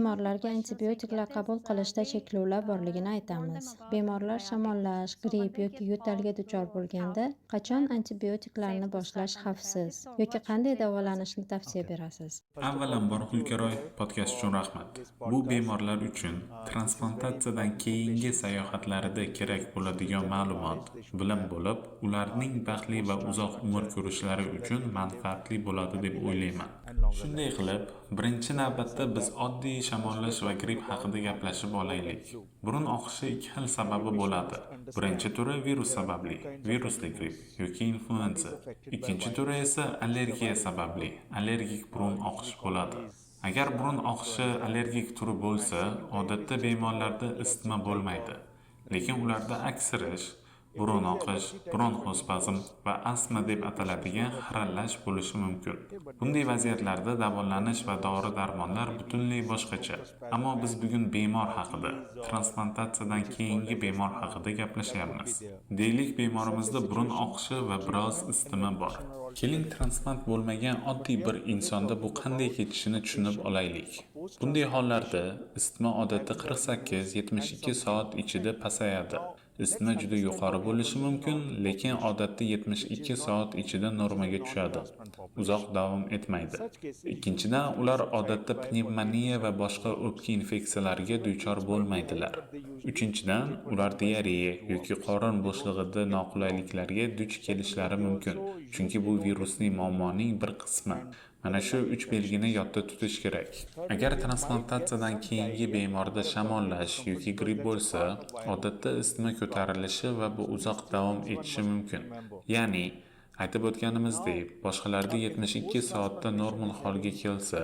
bemorlarga antibiotiklar qabul qilishda cheklovlar borligini aytamiz. Bemorlar shamollash, gripp yoki yo'talga duchor bo'lganda qachon antibiotiklarni boshlash xavfsiz yoki qanday davolanishni tavsiya berasiz? Avvalambor Hulkaroy podkast uchun rahmat. Bu bemorlar uchun transplantatsiyadan keyingi sayohatlarida kerak bo'ladigan ma'lumot, bilim bo'lib, ularning baxtli va uzoq umr ko'rishlari uchun manfaatli bo'ladi deb o'ylayman. Shunday qilib, birinchi navbatda biz oddiy shamollash va gripp haqida gaplashib olaylik. Burun oqishi ikki xil sababi bo'ladi. Birinchi turi virus sababli, virusli gripp yoki influenza. Ikkinchi turi esa allergiya sababli, allergik burun oqish bo'ladi. Agar burun oqishi allergik turi bo'lsa, odatda bemorlarda isitma bo'lmaydi. Lekin ularda aksirish, burun oqish, bronxospazm va astma deb ataladigan xirallash bo'lishi mumkin. Bunday vaziyatlarda davolanish va dori-darmonlar butunlay boshqacha. Ammo biz bugun bemor haqida, transplantatsiyadan keyingi bemor haqida gaplashyapmiz. Deylik, bemorimizda burun oqishi va biroz isitma bor. Keling, transplant bo'lmagan oddiy bir insonda bu qanday kechishini tushunib olaylik. Bunday hollarda isitma odatda 48-72 soat ichida pasayadi. Isitma juda yuqori bo'lishi mumkin, lekin odatda 72 soat ichida normaga tushadi. Uzoq davom etmaydi. Ikkinchidan, ular odatda pnevmoniya va boshqa o'pka infeksiyalariga duchor bo'lmaydilar. Uchinchidan, ular diareya yoki qorin bo'shlig'ida noqulayliklarga duch kelishlari mumkin, chunki bu virusli muammoning bir qismi. Mana shu 3 belgini yodda tutish kerak. Agar transplantatsiyadan keyingi bemorda shamollash yoki gripp bo'lsa, odatda isitma ko'tarilishi va bu uzoq davom etishi mumkin. Ya'ni, aytib o'tganimizdek, boshqalarda 72 soatda normal holga kelsa,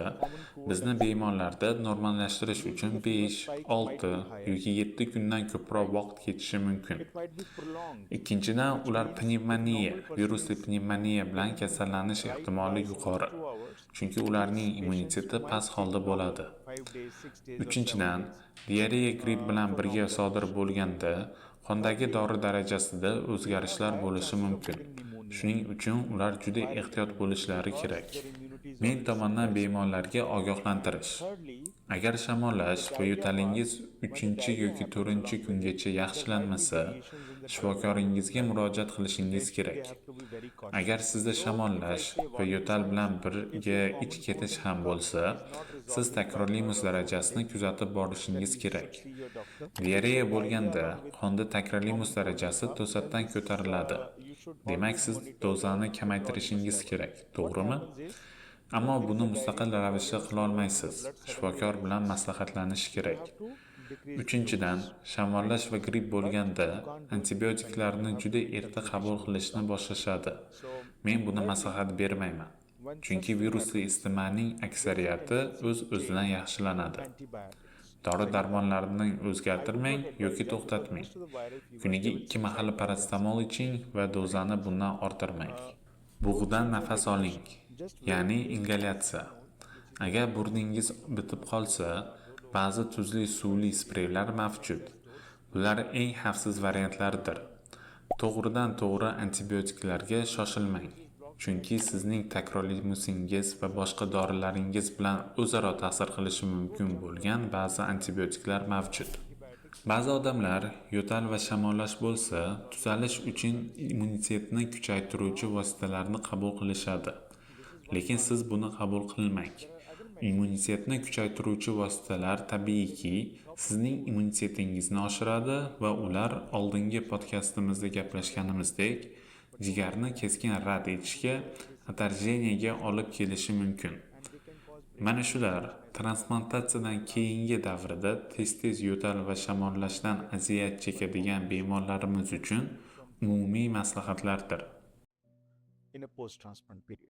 bizni bemorlarda normallashtirish uchun 5, 6 yoki 7 kundan ko'proq vaqt ketishi mumkin. Ikkinchidan, ular pnevmoniya, virusli pnevmoniya bilan kasallanish ehtimoli yuqori, chunki ularning immuniteti past holda bo'ladi. Uchinchidan, diareya gripp bilan birga sodir bo'lganda qondagi dori darajasida o'zgarishlar bo'lishi mumkin. Shuning uchun ular juda ehtiyot bo'lishlari kerak. Men tomonidan bemorlarga ogohlantirish. Agar shamollash va yo'talingiz 3 yoki 4 kungacha yaxshilanmasa, shifokoringizga murojaat qilishingiz kerak. Agar sizda shamollash va yo'tal bilan birga ich ketish ham bo'lsa, siz takroriy muz darajasini kuzatib borishingiz kerak. Diareya bo'lganda qonda takroriy muz darajasi to'satdan ko'tariladi. Demak, siz dozani kamaytirishingiz kerak, to'g'rimi? Ammo buni mustaqil ravishda qila olmaysiz. Shifokor bilan maslahatlanish kerak. Uchinchidan, shamollash va gripp bo'lganda antibiotiklarni juda erta qabul qilishni boshlashadi. Men buni maslahat bermayman. Chunki virusli isitmaning aksariyati o'z-o'zidan yaxshilanadi. Dori-darmonlarni o'zgartirmang yoki to'xtatmang. Kuniga 2 mahal paracetamol iching va dozani bundan orttirmang. Bug'dan nafas oling, ya'ni ingalyatsiya. Agar burningiz bitib qolsa, ba'zi tuzli suvli spreylar mavjud. Bular eng xavfsiz variantlardir. To'g'ridan to'g'ri antibiotiklarga shoshilmang. Chunki sizning takroriy musingiz va boshqa dorilaringiz bilan o'zaro ta'sir qilishi mumkin bo'lgan ba'zi antibiotiklar mavjud. Ba'zi odamlar yo'tal va shamollash bo'lsa, tuzalish uchun immunitetni kuchaytiruvchi vositalarni qabul qilishadi. Lekin siz buni qabul qilmang. Immunitetni kuchaytiruvchi vositalar tabiiyki sizning immunitetingizni oshiradi va ular oldingi podkastimizda gaplashganimizdek jigarni keskin rad etishga, atarjeniyaga olib kelishi mumkin. Mana shular transplantatsiyadan keyingi davrida tez-tez yo'tal va shamollashdan aziyat chekadigan bemorlarimiz uchun umumiy maslahatlardir.